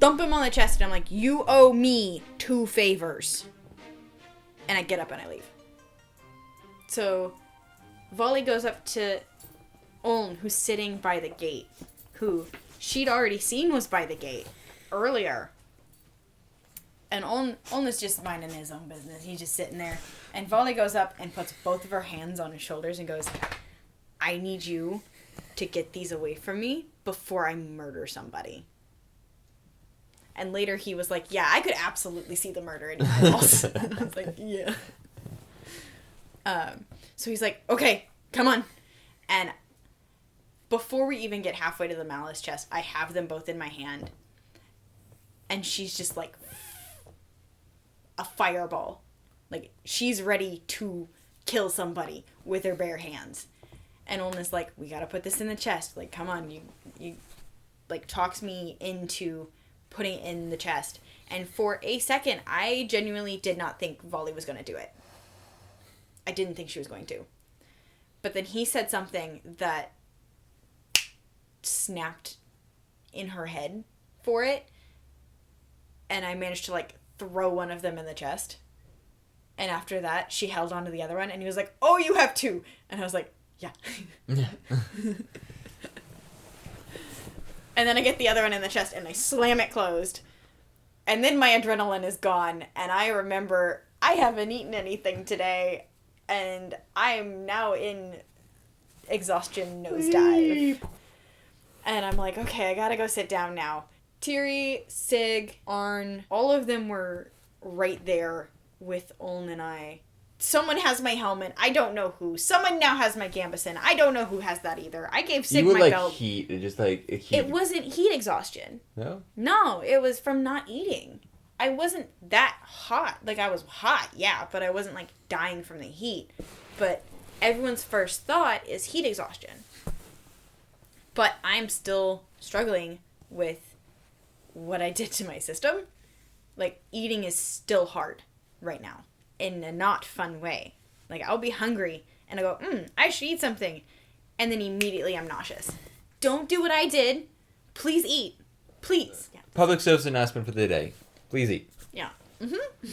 thump him on the chest, and I'm like, you owe me 2 favors. And I get up and I leave. So, Volley goes up to Oln, who's sitting by the gate, who she'd already seen was by the gate earlier. And Oln is just minding his own business. He's just sitting there. And Volley goes up and puts both of her hands on his shoulders and goes, I need you to get these away from me before I murder somebody. And later he was like, yeah, I could absolutely see the murder in your eyes. I was like, yeah. So he's like, okay, come on. And before we even get halfway to the malice chest, I have them both in my hand. And she's just like a fireball. Like, she's ready to kill somebody with her bare hands. And Olna's like, we gotta put this in the chest. Like, come on, you like, talks me into putting it in the chest. And for a second, I genuinely did not think Volley was gonna do it. I didn't think she was going to. But then he said something that snapped in her head for it. And I managed to, like, throw one of them in the chest. And after that, she held on to the other one. And he was like, oh, you have 2. And I was like, yeah. And then I get the other one in the chest and I slam it closed. And then my adrenaline is gone. And I remember I haven't eaten anything today. And I am now in exhaustion nosedive. And I'm like, okay, I gotta go sit down now. Tiri, Sig, Arn, all of them were right there with Oln and I. Someone has my helmet. I don't know who. Someone now has my gambeson. I don't know who has that either. I gave Sig my belt. Heat. Just like heat. It wasn't heat exhaustion. No? No, it was from not eating. I wasn't that hot. Like, I was hot, yeah, but I wasn't, like, dying from the heat. But everyone's first thought is heat exhaustion. But I'm still struggling with what I did to my system. Like, eating is still hard right now in a not fun way. Like, I'll be hungry and I go, I should eat something. And then immediately I'm nauseous. Don't do what I did. Please eat. Please. Yeah. Public service announcement for the day. Please eat. Yeah. Mm-hmm.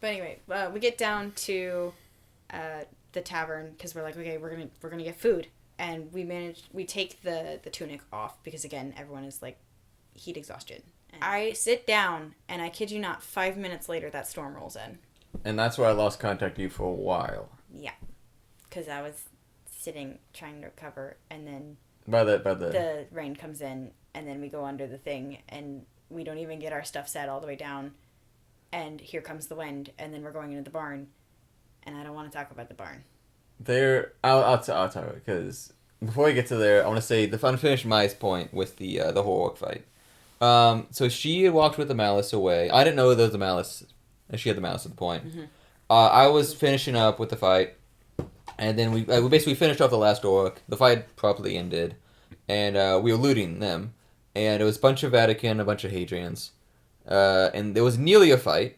But anyway, we get down to the tavern because we're like, okay, we're gonna get food. And we take the tunic off because, again, everyone is, like, heat exhausted. And I sit down, and I kid you not, 5 minutes later, that storm rolls in. And that's why I lost contact with you for a while. Yeah. Because I was sitting, trying to recover, and then the rain comes in, and then we go under the thing, and we don't even get our stuff set all the way down, and here comes the wind, and then we're going into the barn, and I don't want to talk about the barn. I'll tell you, because before we get to there, I want to say the unfinished Mai's point with the whole orc fight. So she had walked with the malice away. I didn't know there was a malice, and she had the malice at the point. Mm-hmm. I was finishing up with the fight, and then we basically finished off the last orc. The fight properly ended, and we were looting them, and it was a bunch of Vatican, a bunch of Hadrians, and there was nearly a fight.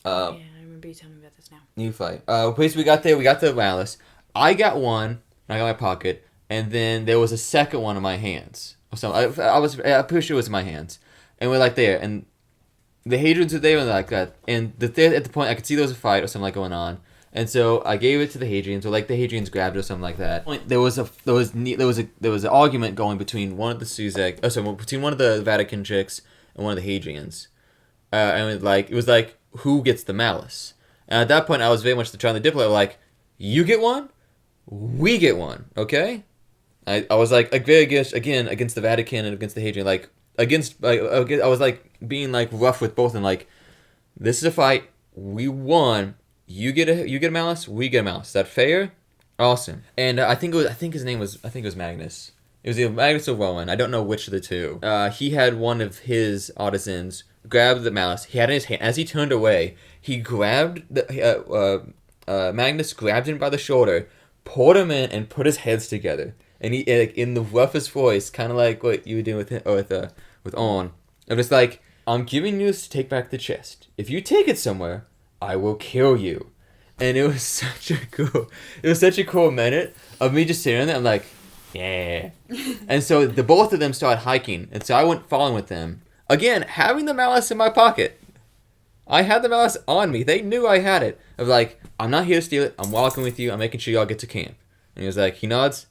Yeah, I remember you telling me about this now. New fight. Basically, we got there. We got the malice. I got one. I got my pocket, and then there was a second one in my hands. So I'm pretty sure it was in my hands, and we're like there, and the Hadrians were there and like that, and at the point I could see there was a fight or something like going on, and so I gave it to the Hadrians, or like the Hadrians grabbed it or something like that. There was an argument going between one of the between one of the Vatican chicks and one of the Hadrians, and it was like who gets the malice, and at that point I was very much trying to diplomat, like you get one, we get one, okay. I was like very against the Vatican and against the Hadrian, like I was like being like rough with both of them, like this is a fight, we won, you get a malice, we get a malice. Is that fair? Awesome. And I think his name was Magnus. It was either Magnus or Rowan. I don't know which of the two. He had one of his artisans grab the malice. He had it in his hand. As he turned away, he grabbed Magnus grabbed him by the shoulder, pulled him in, and put his heads together. And he, in the roughest voice, kind of like what you were doing with Owen, I'm just like, I'm giving you this to take back the chest. If you take it somewhere, I will kill you. And it was such a cool minute of me just sitting there. I'm like, yeah. And so the both of them started hiking, and so I went following with them. Again, having the malice in my pocket. I had the malice on me. They knew I had it. Of like, I'm not here to steal it. I'm walking with you. I'm making sure y'all get to camp. And he was like, he nods.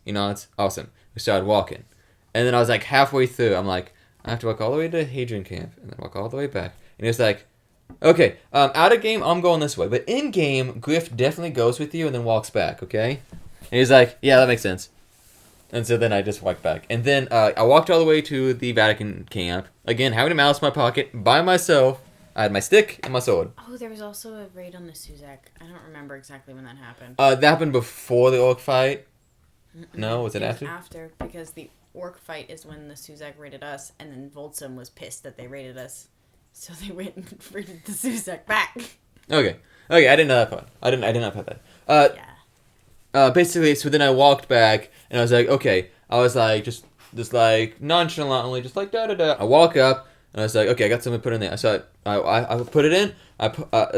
Awesome. We started walking. And then I was like halfway through. I'm like, I have to walk all the way to Hadrian camp and then walk all the way back. And he was like, okay, out of game, I'm going this way. But in game, Griff definitely goes with you and then walks back, okay? And he's like, yeah, that makes sense. And so then I just walked back. And then I walked all the way to the Vatican camp. Again, having a mouse in my pocket by myself. I had my stick and my sword. Oh, there was also a raid on the Suzak. I don't remember exactly when that happened. That happened before the orc fight. No, was it after? After, because the orc fight is when the Suzak raided us, and then Voltsum was pissed that they raided us. So they went and raided the Suzak back. Okay, I didn't know that part. I did not put that. Yeah. Basically, so then I walked back, and I was like, okay. I was like, just like, nonchalantly, just like, da-da-da. I walk up, and I was like, okay, I got something to put in there. So I put it in.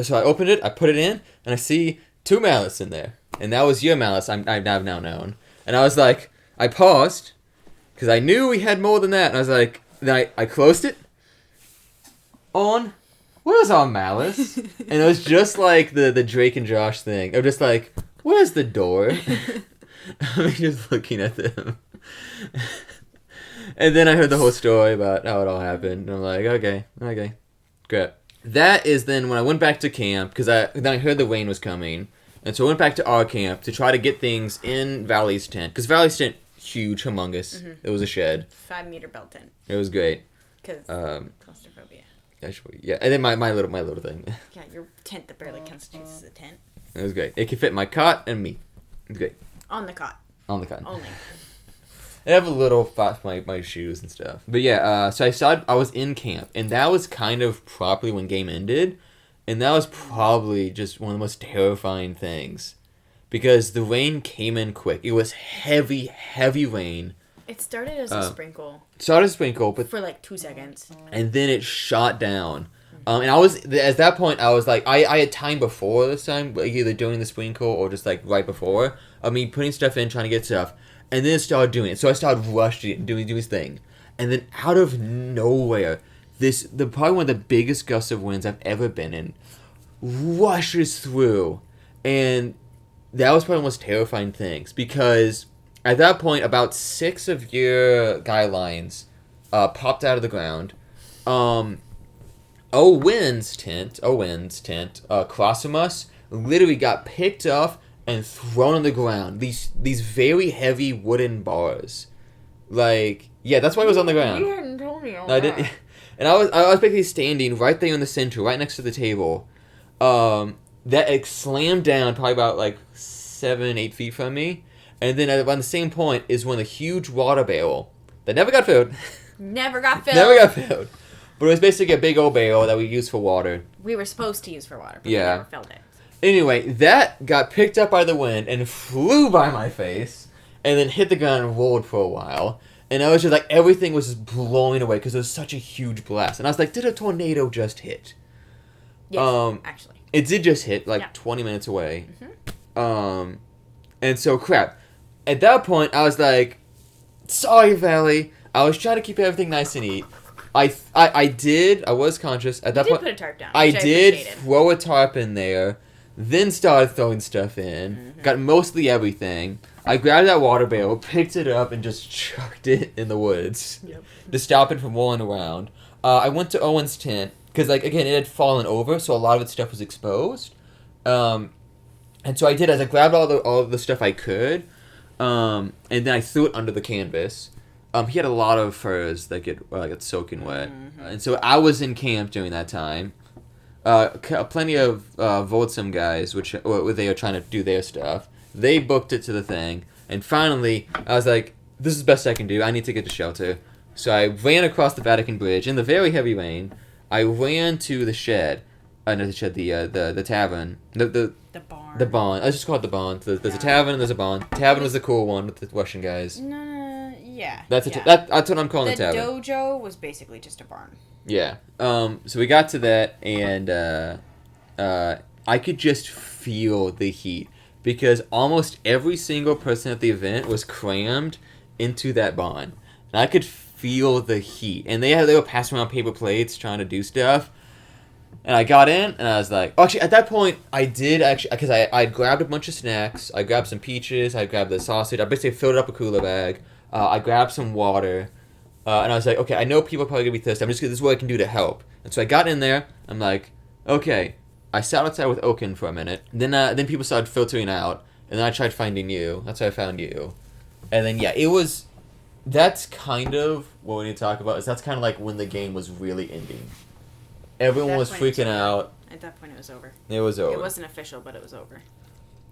So I opened it, I put it in, and I see 2 malice in there. And that was your malice, I've now known. And I was like, I paused, because I knew we had more than that. And I was like, then I closed it. Where's our malice? And it was just like the Drake and Josh thing. I'm just like, where's the door? I'm just looking at them. And then I heard the whole story about how it all happened. And I'm like, okay, great. That is then when I went back to camp, because then I heard the rain was coming. And so I went back to our camp to try to get things in Valley's tent. Because Valley's tent, huge, humongous. Mm-hmm. It was a shed. 5-meter belt tent. It was great. Because claustrophobia. Actually, yeah. And then my little thing. Yeah, your tent that barely constitutes as a tent. It was great. It could fit my cot and me. It was great. On the cot. On the cot. Only. I have a little spot for my shoes and stuff. But yeah, so I was in camp. And that was kind of properly when game ended. And that was probably just one of the most terrifying things. Because the rain came in quick. It was heavy, heavy rain. It started as a sprinkle. But for like 2 seconds. And then it shot down. And I was, at that point, I was like, I had time before this time, like either doing the sprinkle or just like right before, of me putting stuff in, trying to get stuff. And then it started doing it. So I started rushing it and doing his thing. And then out of nowhere, probably one of the biggest gusts of winds I've ever been in rushes through. And that was probably one of the most terrifying things. Because at that point, about 6 of your guy lines popped out of the ground. Owen's tent, across from us, literally got picked up and thrown on the ground. These very heavy wooden bars. Like, yeah, that's why it was on the ground. You hadn't told me all I didn't. And I was basically standing right there in the center, right next to the table. That it slammed down probably about like 7-8 feet from me. And then at the same point is when a huge water barrel that never got filled. Never got filled. But it was basically a big old barrel that we used for water. We were supposed to use for water, but yeah. we never filled it. Anyway, that got picked up by the wind and flew by my face and then hit the ground and rolled for a while. And I was just like, everything was just blowing away because it was such a huge blast. And I was like, did a tornado just hit? Yes, actually. It did just hit, like 20 minutes away. Mm-hmm. And so, crap. At that point, I was like, sorry, Valley. I was trying to keep everything nice and neat. I was conscious. At that point, put a tarp down, I did throw a tarp in there, then started throwing stuff in. Mm-hmm. Got mostly everything. I grabbed that water barrel, picked it up, and just chucked it in the woods. Yep. To stop it from rolling around. I went to Owen's tent, because, like, again, it had fallen over, so a lot of its stuff was exposed. And so I did, as I grabbed all the stuff I could, and then I threw it under the canvas. He had a lot of furs that get soaking wet. Mm-hmm. And so I was in camp during that time. Plenty of Voltsum guys, which they are trying to do their stuff. They booked it to the thing. And finally, I was like, this is the best I can do. I need to get to shelter. So I ran across the Vatican Bridge in the very heavy rain. I ran to the shed. Not the shed, the tavern. The barn. The barn. Let's just call it the barn. There's a tavern and there's a barn. Tavern was the cool one with the Russian guys. No, yeah. That's what I'm calling the tavern. The dojo was basically just a barn. Yeah. So we got to that, and I could just feel the heat because almost every single person at the event was crammed into that barn, and I could feel the heat. And they were passing around paper plates trying to do stuff. And I got in, and I was like... Actually, at that point, I did actually... Because I grabbed a bunch of snacks. I grabbed some peaches. I grabbed the sausage. I basically filled up a cooler bag. I grabbed some water. And I was like, okay, I know people are probably going to be thirsty. This is what I can do to help. And so I got in there. I'm like, okay. I sat outside with Oaken for a minute. Then people started filtering out. And then I tried finding you. That's how I found you. And then, yeah, it was... That's kind of what we need to talk about. Is that's kind of like when the game was really ending. Everyone was freaking out. At that point, it was over. It was over. It wasn't official, but it was over.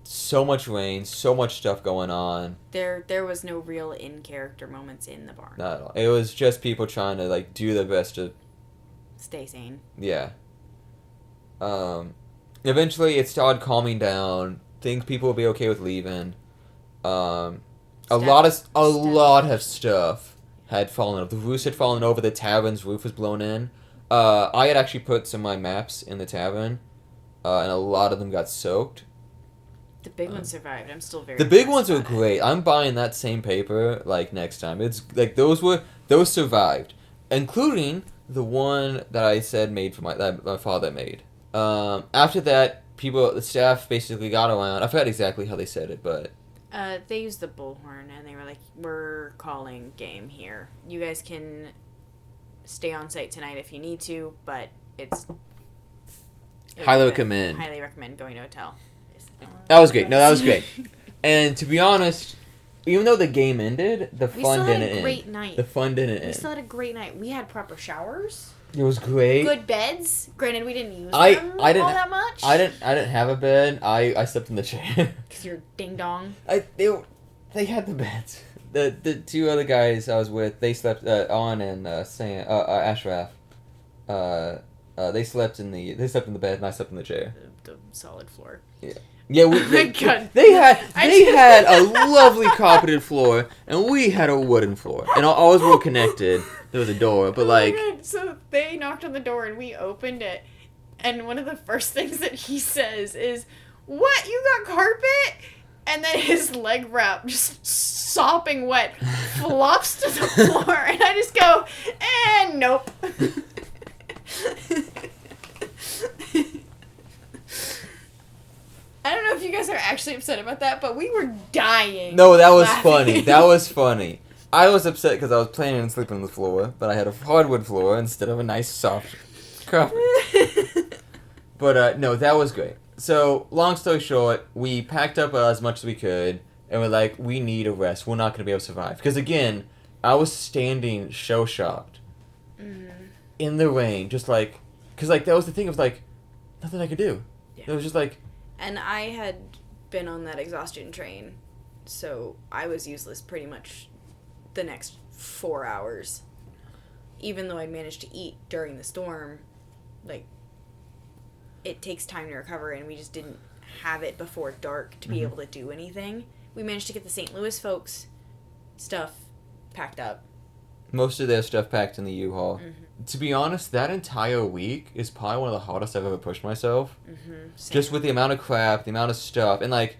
So much rain, so much stuff going on. There was no real in-character moments in the barn. Not at all. It was just people trying to like do their best to stay sane. Yeah. Eventually, it started calming down. Think people will be okay with leaving. A lot of stuff had fallen over. The roofs had fallen over. The tavern's roof was blown in. I had actually put some of my maps in the tavern, and a lot of them got soaked. The big ones survived. I'm still very. The big ones were great. I'm buying that same paper like next time. It's like those survived, including the one that I said made for that my father made. After that, the staff basically got around. I forgot exactly how they said it, but. They used the bullhorn, and they were like, "We're calling game here. You guys can stay on site tonight if you need to, but highly recommend going to a hotel." That was great. No, that was great. And to be honest, even though the game ended, the fun didn't end. We still had a great night. The fun didn't end. We still had a great night. We had proper showers. It was great. Good beds. Granted, we didn't use them all that much. I didn't have a bed. I slept in the chair. Because you're ding dong. They had the beds. The two other guys I was with, they slept on and Ashraf. They slept in the bed and I slept in the chair. The solid floor. Yeah. Yeah, they had a lovely carpeted floor, and we had a wooden floor, and ours were connected. There was a door, but so they knocked on the door, and we opened it, and one of the first things that he says is, "What? You got carpet?" And then his leg wrap, just sopping wet, flops to the floor, and I just go, "And nope." I don't know if you guys are actually upset about that, but we were dying. No, that was funny. That was funny. I was upset because I was planning on sleeping on the floor, but I had a hardwood floor instead of a nice soft carpet. But no, that was great. So, long story short, we packed up as much as we could, and we're like, we need a rest. We're not going to be able to survive. Because again, I was standing show-shocked in the rain, just like, because like that was the thing of like, nothing I could do. Yeah. It was just like. And I had been on that exhaustion train, so I was useless pretty much the next 4 hours. Even though I managed to eat during the storm, like, it takes time to recover, and we just didn't have it before dark to be able to do anything. We managed to get the St. Louis folks' stuff packed up. Most of their stuff packed in the U-Haul. To be honest, that entire week is probably one of the hardest I've ever pushed myself. Just with the amount of crap, the amount of stuff, and like,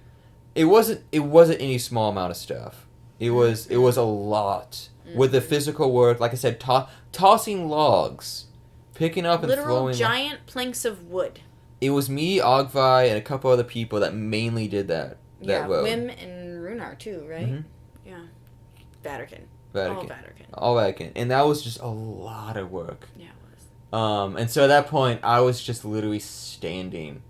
it wasn't any small amount of stuff. It was a lot with the physical work. Like I said, tossing logs, picking up and throwing. Literal giant planks of wood. It was me, Ogvi, and a couple other people that mainly did that. Yeah, road. Wim and Runar too, right? Yeah, Vatican. All Vatican. And that was just a lot of work. Yeah, it was. And so at that point, I was just literally standing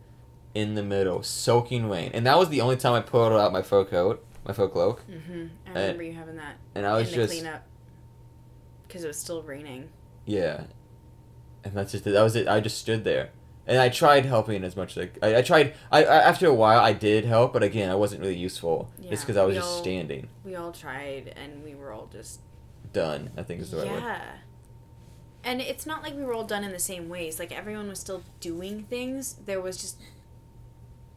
in the middle, soaking rain. And that was the only time I pulled out my fur cloak. I remember you having that. And I was just... clean up. Because it was still raining. Yeah. And that was it. I just stood there. And I tried helping as much as I tried. After a while, I did help, but again, I wasn't really useful. Yeah, just because I was just standing. We all tried, and we were all just... done, I think is the right word. Yeah. And it's not like we were all done in the same ways. Like, everyone was still doing things. There was just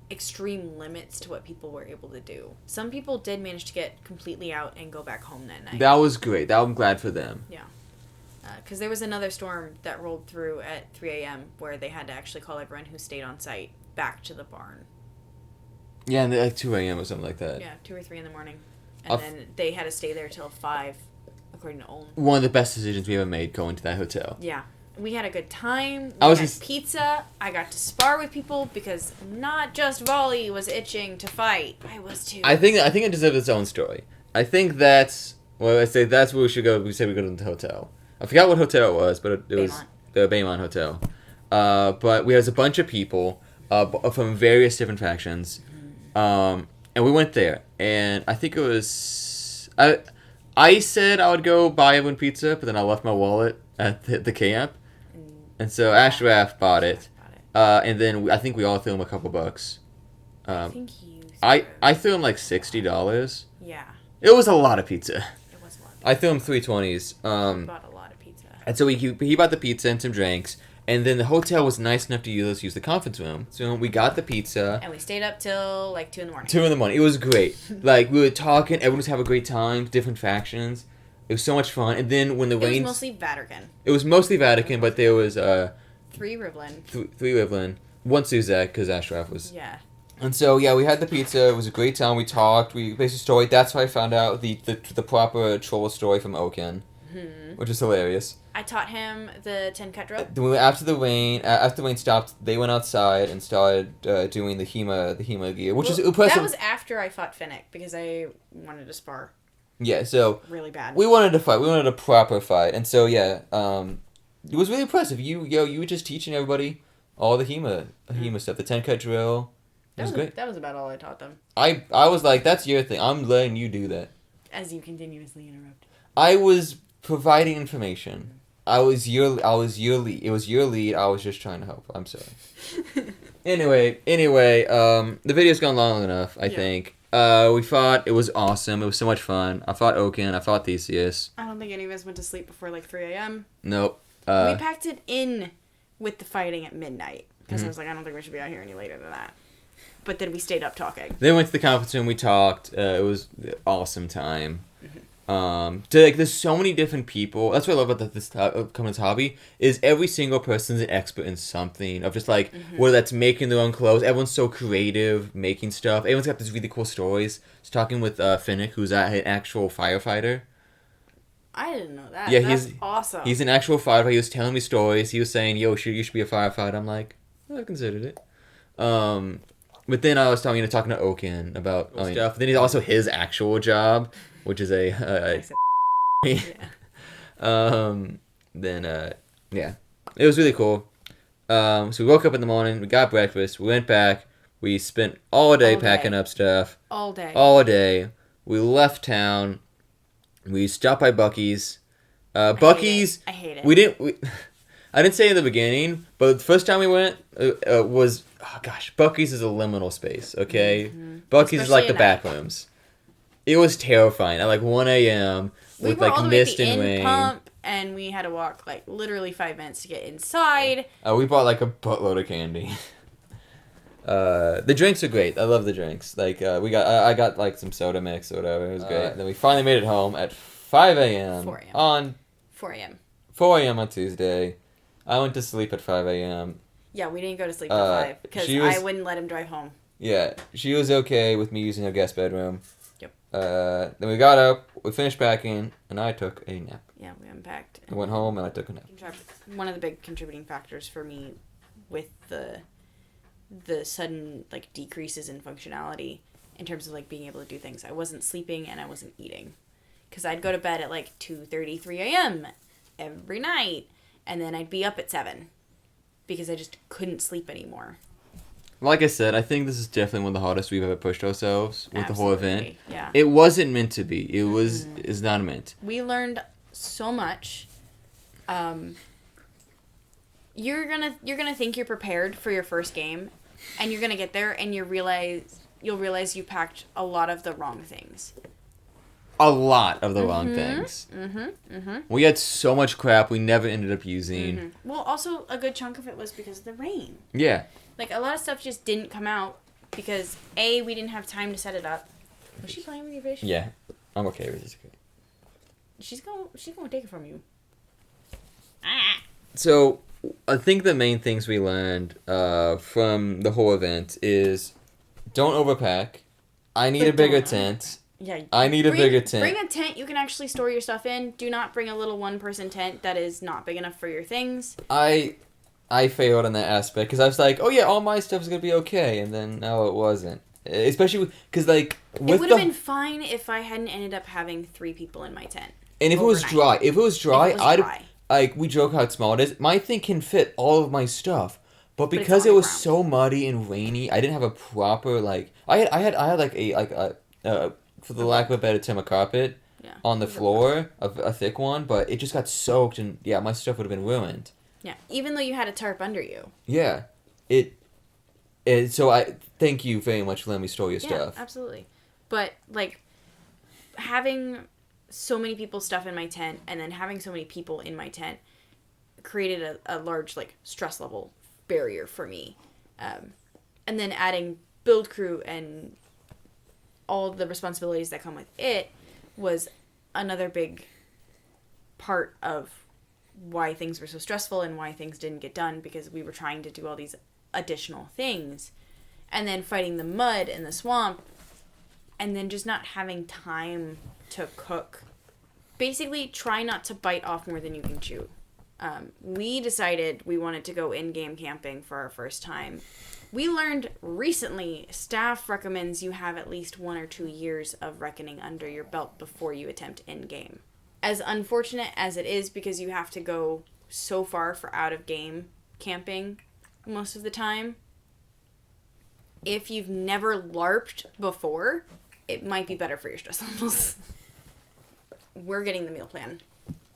extreme limits to what people were able to do. Some people did manage to get completely out and go back home that night. That was great. I'm glad for them. Yeah. Because there was another storm that rolled through at 3 a.m. where they had to actually call everyone who stayed on site back to the barn. Yeah, and at 2 a.m. or something like that. Yeah, 2 or 3 in the morning. And then they had to stay there till 5 according to Olin. One of the best decisions we ever made going to that hotel. Yeah. We had a good time. I We was had just- pizza. I got to spar with people because not just Volley was itching to fight. I was too. I think it deserves its own story. I think that's I say that's where we should go. We said we go to the hotel. I forgot what hotel it was, but it was the Baymont Hotel. But we had a bunch of people from various different factions, and we went there. And I think it was I said I would go buy everyone pizza, but then I left my wallet at the camp, and so Ashraf bought it. And then I think we all threw him a couple bucks. I think you. I threw him like $60. Yeah. It was a lot of pizza. It was a lot. I threw him $320s. We bought a lot of pizza. And so he bought the pizza and some drinks, and then the hotel was nice enough to use the conference room. So we got the pizza. And we stayed up till like 2 in the morning. 2 in the morning. It was great. Like we were talking, everyone was having a great time. Different factions. It was so much fun. And then when the rain. It was mostly Vatican. It was mostly Vatican, but there was 3 Rivlin. 3 Rivlin, 1 Suzette because Ashraf was. Yeah. And so yeah, we had the pizza. It was a great time. We talked. We basically story. That's how I found out the proper troll story from Oaken, which is hilarious. I taught him the 10 cut drill. Then after the rain stopped, they went outside and started doing the HEMA gear, which is impressive. That was after I fought Finnick because I wanted to spar Yeah, so really bad. we wanted to fight. We wanted a proper fight, and so yeah, it was really impressive. You were just teaching everybody all the HEMA stuff, the 10 cut drill. It was great. That was about all I taught them. I was like, that's your thing. I'm letting you do that. As you continuously interrupt. I was providing information. I was your lead. It was your lead. I was just trying to help. I'm sorry. Anyway, the video's gone long enough, I think. We fought. It was awesome. It was so much fun. I fought Oaken. I fought Theseus. I don't think any of us went to sleep before like 3 a.m. Nope. We packed it in with the fighting at midnight because I was like, I don't think we should be out here any later than that. But then we stayed up talking. Then went to the conference room. We talked. It was an awesome time. There's so many different people. That's what I love about this coming to hobby is every single person's an expert in something. Of just like whether that's making their own clothes. Everyone's so creative, making stuff. Everyone's got these really cool stories. I was talking with Finnick, who's an actual firefighter. I didn't know that. Yeah, That's awesome. He's an actual firefighter. He was telling me stories. He was saying, "Yo, you should be a firefighter." I'm like, I considered it. But then I was talking to Oaken about stuff. Then he's also his actual job, which is yeah. Yeah, it was really cool. So we woke up in the morning, we got breakfast, we went back, we spent all day packing up stuff. All day. All day. We left town. We stopped by Buc-ee's. Buc-ee's. I hate it. I didn't say in the beginning, but the first time we went was Buc-ee's is a liminal space. Okay, Buc-ee's is like the back rooms. It was terrifying at like 1 a.m. with like mist and rain. Pump, and we had to walk like literally 5 minutes to get inside. We bought like a buttload of candy. The drinks are great. I love the drinks. Like I got like some soda mix or whatever. It was great. Then we finally made it home at 5 a.m. 4 a.m. on 4 a.m. 4 a.m. on Tuesday. I went to sleep at 5 a.m. Yeah, we didn't go to sleep at 5 because I wouldn't let him drive home. Yeah, she was okay with me using her guest bedroom. Yep. Then we got up, we finished packing, and I took a nap. Yeah, we unpacked. I went home and I took a nap. One of the big contributing factors for me with the sudden like decreases in functionality in terms of like being able to do things. I wasn't sleeping and I wasn't eating because I'd go to bed at like 2:30, 3 a.m. every night, and then I'd be up at 7 because I just couldn't sleep anymore. Like I said, I think this is definitely one of the hardest we've ever pushed ourselves with the whole event. Yeah. It wasn't meant to be. It was is not meant. We learned so much. You're gonna think you're prepared for your first game, and you're gonna get there and you'll realize you packed a lot of the wrong things. A lot of the wrong things. We had so much crap we never ended up using. Well, also a good chunk of it was because of the rain. Yeah. Like a lot of stuff just didn't come out because A, we didn't have time to set it up. Was she playing with your fish? Yeah, I'm okay with this. She's gonna take it from you. So I think the main things we learned from the whole event is don't overpack. I need a bigger tent. Yeah. I need a bigger tent. Bring a tent you can actually store your stuff in. Do not bring a little one-person tent that is not big enough for your things. I failed on that aspect because I was like, oh yeah, all my stuff is gonna be okay, and then no, it wasn't. Especially because like with it would have been fine if I hadn't ended up having 3 people in my tent. And if overnight. it was dry, like we joke how small it is. My thing can fit all of my stuff, but because it was so muddy and rainy, I didn't have a proper like. I had like a for the lack of a better term, a carpet on the floor, a thick one, but it just got soaked, and yeah, my stuff would have been ruined. Yeah, even though you had a tarp under you. Yeah, so I thank you very much for letting me store your stuff. Yeah, absolutely. But like having so many people's stuff in my tent and then having so many people in my tent created a large like stress level barrier for me. And then adding build crew and all the responsibilities that come with it was another big part of why things were so stressful and why things didn't get done, because we were trying to do all these additional things and then fighting the mud in the swamp and then just not having time to cook. Basically, try not to bite off more than you can chew. We decided we wanted to go in-game camping for our first time. We learned recently staff recommends you have at least 1 or 2 years of reckoning under your belt before you attempt in-game. As unfortunate as it is, because you have to go so far for out-of-game camping most of the time, if you've never LARPed before, it might be better for your stress levels. We're getting the meal plan.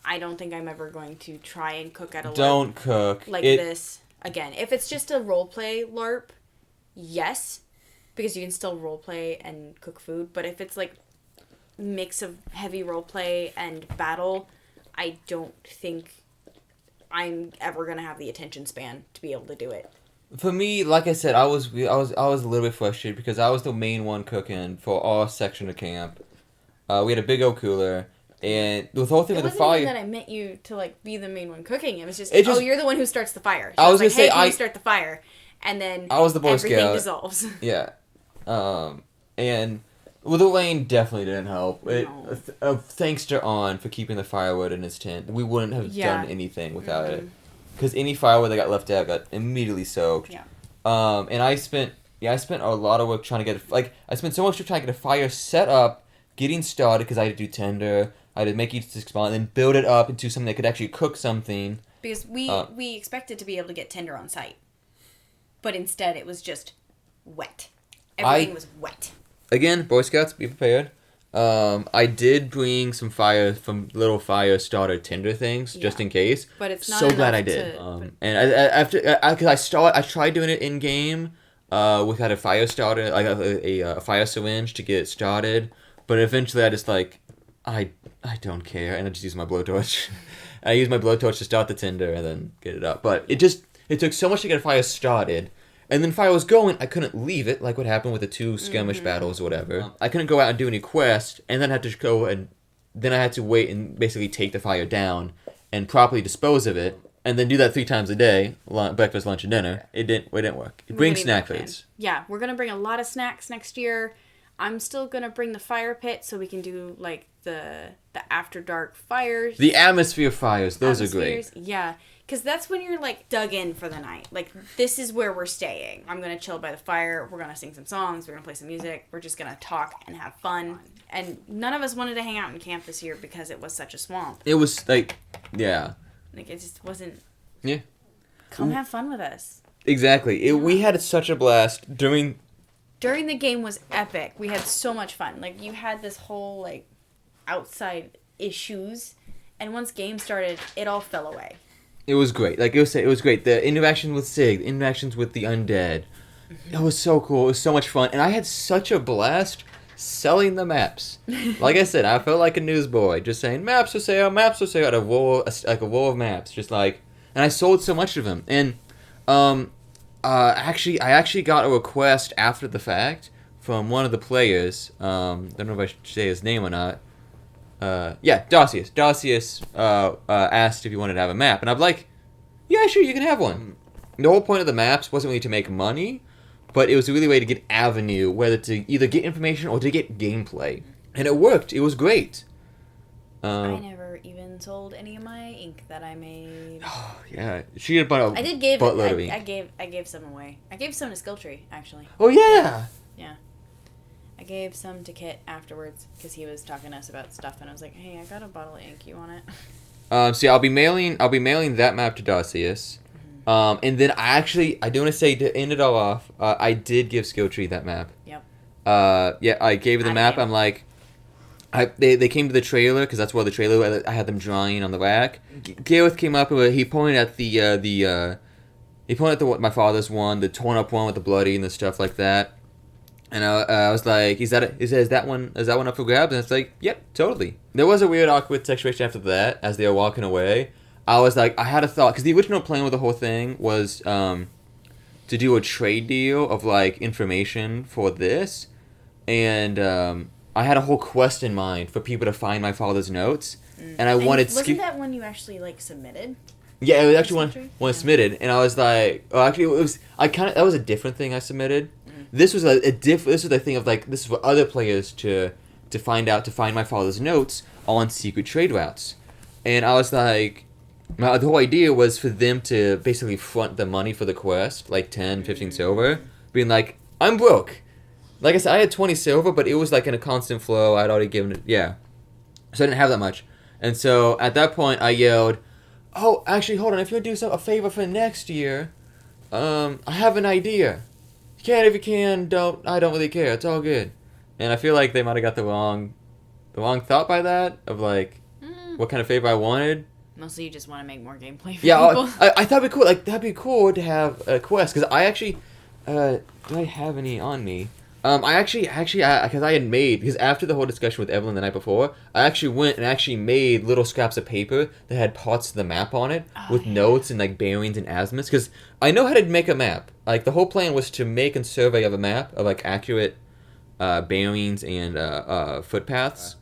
I don't think I'm ever going to try and cook at a LARP. Don't cook. This again. If it's just a roleplay LARP, yes, because you can still roleplay and cook food. But if it's like mix of heavy roleplay and battle, I don't think I'm ever gonna have the attention span to be able to do it. For me, like I said, I was a little bit frustrated because I was the main one cooking for our section of camp. We had a big old cooler, and the whole thing with the fire. It wasn't even that I meant you to like be the main one cooking. It was just you're the one who starts the fire. So I was gonna say, can you start the fire, and then I was the Boy everything Scout. dissolves. Yeah, and well, the rain definitely didn't help. No. Thanks to On for keeping the firewood in his tent. We wouldn't have done anything without it. Because any firewood that got left out got immediately soaked. Yeah. And I spent a lot of work trying to get I spent so much time trying to get a fire set up, getting started because I had to do tinder, I had to make each spawn, and then build it up into something that could actually cook something. Because we expected to be able to get tinder on site, but instead it was just wet. Everything was wet. Again, Boy Scouts, be prepared. I did bring some little fire starter tinder things just in case. But it's not so glad I did. And because I tried doing it in game, without a fire starter, like a fire syringe to get it started. But eventually, I just I don't care, and I just use my blowtorch. I use my blowtorch to start the tinder and then get it up. But it took so much to get a fire started. And then fire was going, I couldn't leave it, like what happened with the 2 skirmish battles or whatever. I couldn't go out and do any quests, and then I had to go and then I had to wait and basically take the fire down and properly dispose of it, and then do that 3 times a day, breakfast, lunch, and dinner. It didn't work. Bring snack foods. Yeah, we're gonna bring a lot of snacks next year. I'm still gonna bring the fire pit so we can do like the after dark fires. The atmosphere fires, those are great. Yeah. Because that's when you're, like, dug in for the night. Like, this is where we're staying. I'm going to chill by the fire. We're going to sing some songs. We're going to play some music. We're just going to talk and have fun. And none of us wanted to hang out in camp this year because it was such a swamp. It was, yeah. Like, it just wasn't... Yeah. Come have fun with us. Exactly. We had such a blast during the game was epic. We had so much fun. Like, you had this whole, like, outside issues. And once game started, it all fell away. It was great. Like it was great. The interaction with Sig, the interactions with the undead. It was so cool. It was so much fun. And I had such a blast selling the maps. Like I said, I felt like a newsboy, just saying, maps for sale, at a roll of maps. Just like, and I sold so much of them. And I actually got a request after the fact from one of the players. Don't know if I should say his name or not. Darcius. Darcius asked if he wanted to have a map, and I'm like, yeah, sure, you can have one. The whole point of the maps wasn't really to make money, but it was a really way to get avenue, whether to either get information or to get gameplay. and it worked. It was great. I never even sold any of my ink that I made. Oh, yeah. She had bought a I did give buttload of ink. I gave some away. I gave some to Skilltree, actually. Oh, yeah. Yeah. I gave some to Kit afterwards because he was talking to us about stuff, and I was like, "Hey, I got a bottle of ink. You want it?" So yeah, I'll be mailing that map to Darcius. And then I do want to say, to end it all off, I did give Skilltree that map. Yep. Yeah, I gave her the map. I'm like, they came to the trailer because that's where the trailer. I had them drawing on the rack. Gareth came up and he pointed at my father's one, the torn up one with the bloody and the stuff like that. And I was like, is that one up for grabs? And it's like, yep, totally. There was a weird, awkward situation after that as they were walking away. I was like, I had a thought, because the original plan with the whole thing was to do a trade deal of, like, information for this. And I had a whole quest in mind for people to find my father's notes. And I wanted... Wasn't that one you actually, like, submitted? Yeah, it was actually one I submitted. And I was like... Oh, actually, it was... That was a different thing I submitted. This was this was the thing of, like, this is for other players to find my father's notes on secret trade routes. And I was like... the whole idea was for them to basically front the money for the quest, like 10, 15 silver, being like, I'm broke. Like I said, I had 20 silver, but it was like in a constant flow. I'd already given it, yeah. So I didn't have that much. And so at that point, I yelled, oh, actually, hold on. If you'll do a favor for next year, I have an idea. You can if you can, I don't really care. It's all good. And I feel like they might have got the wrong thought by that, of like, what kind of favor I wanted. Mostly you just want to make more gameplay for yeah, people. I thought it'd be cool. Like, that'd be cool to have a quest. Because I actually... do I have any on me? Because I had made... Because after the whole discussion with Evelyn the night before, I actually went and actually made little scraps of paper that had parts of the map on it with notes and, like, bearings and azimuths. Because I know how to make a map. Like, the whole plan was to make a survey of a map of, like, accurate bearings and footpaths.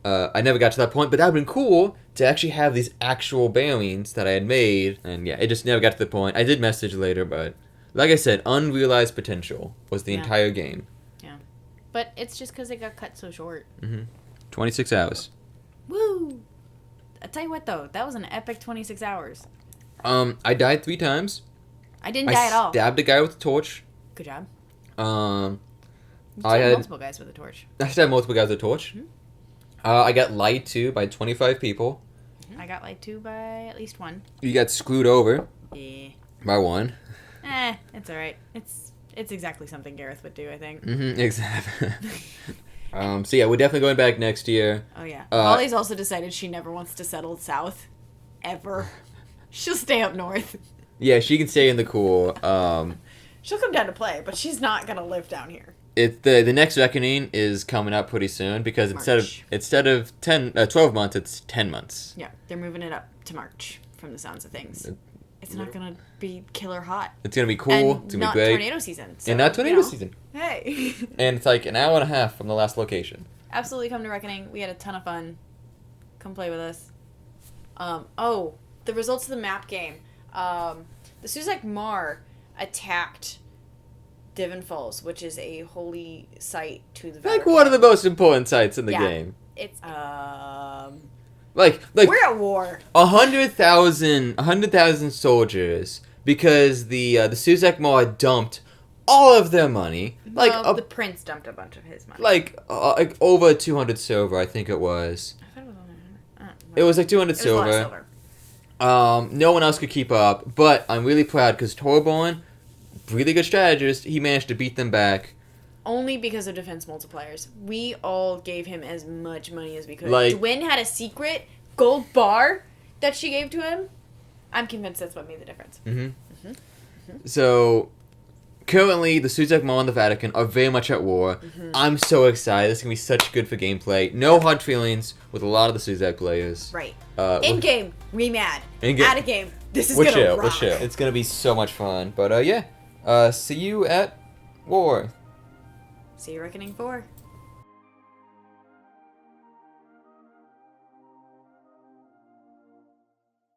I never got to that point, but that would have been cool to actually have these actual bearings that I had made. And yeah, it just never got to the point. I did message later, but like I said, unrealized potential was the entire game. Yeah. But it's just because it got cut so short. 26 hours. Woo! I tell you what, though, that was an epic 26 hours. I died 3 times. I didn't die at all. I stabbed a guy with a torch. Good job. I had multiple guys with a torch. I stabbed multiple guys with a torch. I got lied to by 25 people. I got lied to by at least one. You got screwed over. Yeah. By one. It's alright. It's exactly something Gareth would do, I think. Exactly. So yeah, we're definitely going back next year. Oh yeah. Holly's also decided she never wants to settle south. Ever. She'll stay up north. Yeah, she can stay in the cool. She'll come down to play, but she's not gonna live down here. The next reckoning is coming up pretty soon because instead of 12 months, it's 10 months. Yeah, they're moving it up to March from the sounds of things. It's not gonna be killer hot. It's gonna be cool. And it's gonna be great. Tornado season. So, and not tornado season. Hey. And it's like an hour and a half from the last location. Absolutely, come to Reckoning. We had a ton of fun. Come play with us. The results of the map game. The Suzak Mar attacked Divin Falls, which is a holy site to the Like one of the most important sites in the game. It's like we're at war. 100,000 soldiers because the Suzak Mar dumped all of their money. Like the prince dumped a bunch of his money. Like over 200 silver, I think it was. I thought it was only 100. It was like 200 silver. It was a lot of silver. No one else could keep up, but I'm really proud because Torborn, really good strategist, he managed to beat them back. Only because of defense multipliers. We all gave him as much money as we could. Like, Dwyn had a secret gold bar that she gave to him. I'm convinced that's what made the difference. So, currently, the Suzak Mall and the Vatican are very much at war. I'm so excited. This is going to be such good for gameplay. No hard feelings with a lot of the Suzak players. Right. In-game, we mad. In-game. Out of game, this is going to rock. It's going to be so much fun. But, yeah. See you at war. See you Reckoning 4.